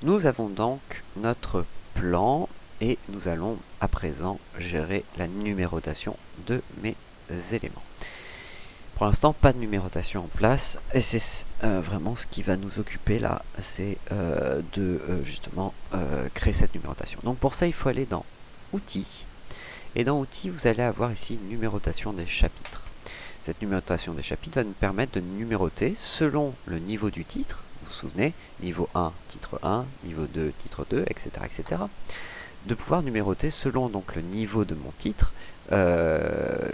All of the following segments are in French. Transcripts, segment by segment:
Nous avons donc notre plan et nous allons à présent gérer la numérotation de mes éléments. Pour l'instant, pas de numérotation en place et c'est vraiment ce qui va nous occuper là, c'est de justement créer cette numérotation. Donc pour ça, il faut aller dans Outils et dans Outils, vous allez avoir ici une numérotation des chapitres. Cette numérotation des chapitres va nous permettre de numéroter selon le niveau du titre. Vous vous souvenez, niveau 1, titre 1, niveau 2, titre 2, etc. etc. De pouvoir numéroter selon donc le niveau de mon titre,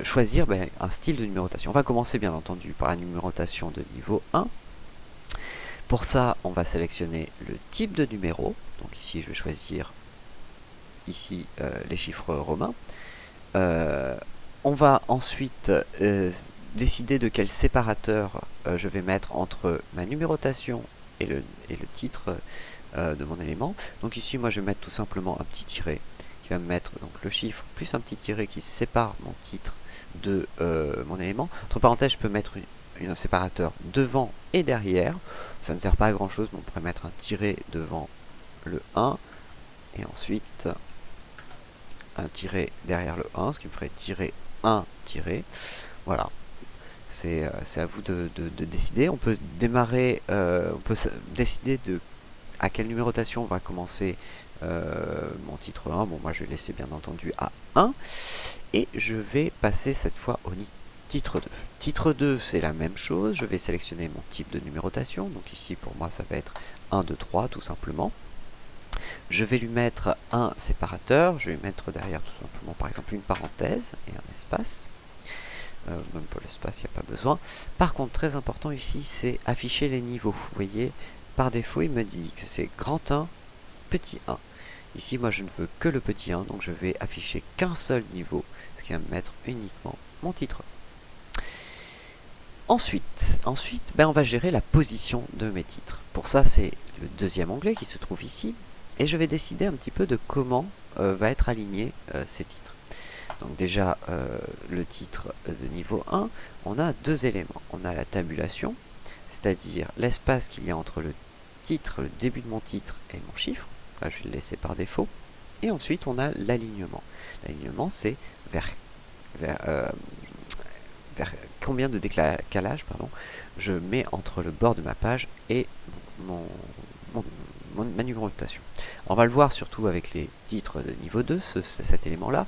choisir un style de numérotation. On va commencer bien entendu par la numérotation de niveau 1. Pour ça, on va sélectionner le type de numéro. Donc ici, je vais choisir ici les chiffres romains. On va ensuite décider de quel séparateur je vais mettre entre ma numérotation et le titre de mon élément. Donc ici, moi, je vais mettre tout simplement un petit tiret qui va me mettre donc, le chiffre plus un petit tiret qui sépare mon titre de mon élément. Entre parenthèses, je peux mettre un séparateur devant et derrière. Ça ne sert pas à grand chose, mais on pourrait mettre un tiret devant le 1 et ensuite un tiret derrière le 1, ce qui me ferait tirer 1 tiret. Voilà. C'est à vous de décider. On peut démarrer, on peut décider de à quelle numérotation va commencer mon titre 1. Bon, moi je vais laisser bien entendu à 1. Et je vais passer cette fois au titre 2. Titre 2, c'est la même chose. Je vais sélectionner mon type de numérotation. Donc ici, pour moi, ça va être 1, 2, 3, tout simplement. Je vais lui mettre un séparateur. Je vais mettre derrière, tout simplement, par exemple, une parenthèse et un espace. Même pour l'espace, il n'y a pas besoin. Par contre, très important ici, c'est afficher les niveaux. Vous voyez, par défaut, il me dit que c'est grand 1, petit 1. Ici, moi, je ne veux que le petit 1, donc je vais afficher qu'un seul niveau, ce qui va me mettre uniquement mon titre. Ensuite on va gérer la position de mes titres. Pour ça, c'est le deuxième onglet qui se trouve ici, et je vais décider un petit peu de comment va être aligné ces titres. Donc déjà, le titre de niveau 1, on a deux éléments. On a la tabulation, c'est-à-dire l'espace qu'il y a entre le titre, le début de mon titre et mon chiffre. Là, je vais le laisser par défaut. Et ensuite, on a l'alignement. L'alignement, c'est vers combien de décalage je mets entre le bord de ma page et ma numérotation. On va le voir surtout avec les titres de niveau 2, cet élément-là.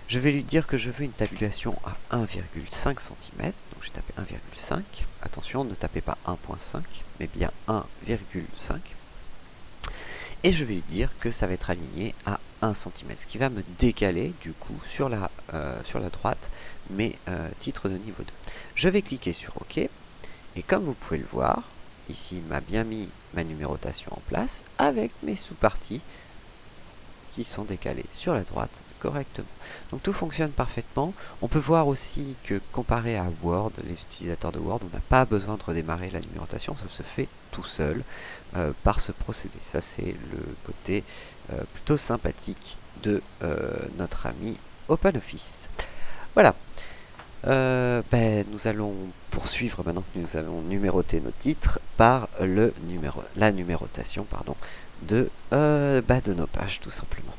Je vais lui dire que je veux une tabulation à 1,5 cm. Donc je tape 1,5. Attention, ne tapez pas 1,5, mais bien 1,5. Et je vais lui dire que ça va être aligné à 1 cm, ce qui va me décaler du coup sur la droite mes titres de niveau 2. Je vais cliquer sur OK, et comme vous pouvez le voir, ici il m'a bien mis ma numérotation en place avec mes sous-parties qui sont décalées sur la droite correctement. Donc tout fonctionne parfaitement. On peut voir aussi que comparé à Word, les utilisateurs de Word, on n'a pas besoin de redémarrer la numérotation, ça se fait tout seul par ce procédé. Ça c'est le côté plutôt sympathique de notre ami OpenOffice. Voilà. Nous allons poursuivre maintenant que nous avons numéroté nos titres par la numérotation de nos pages tout simplement.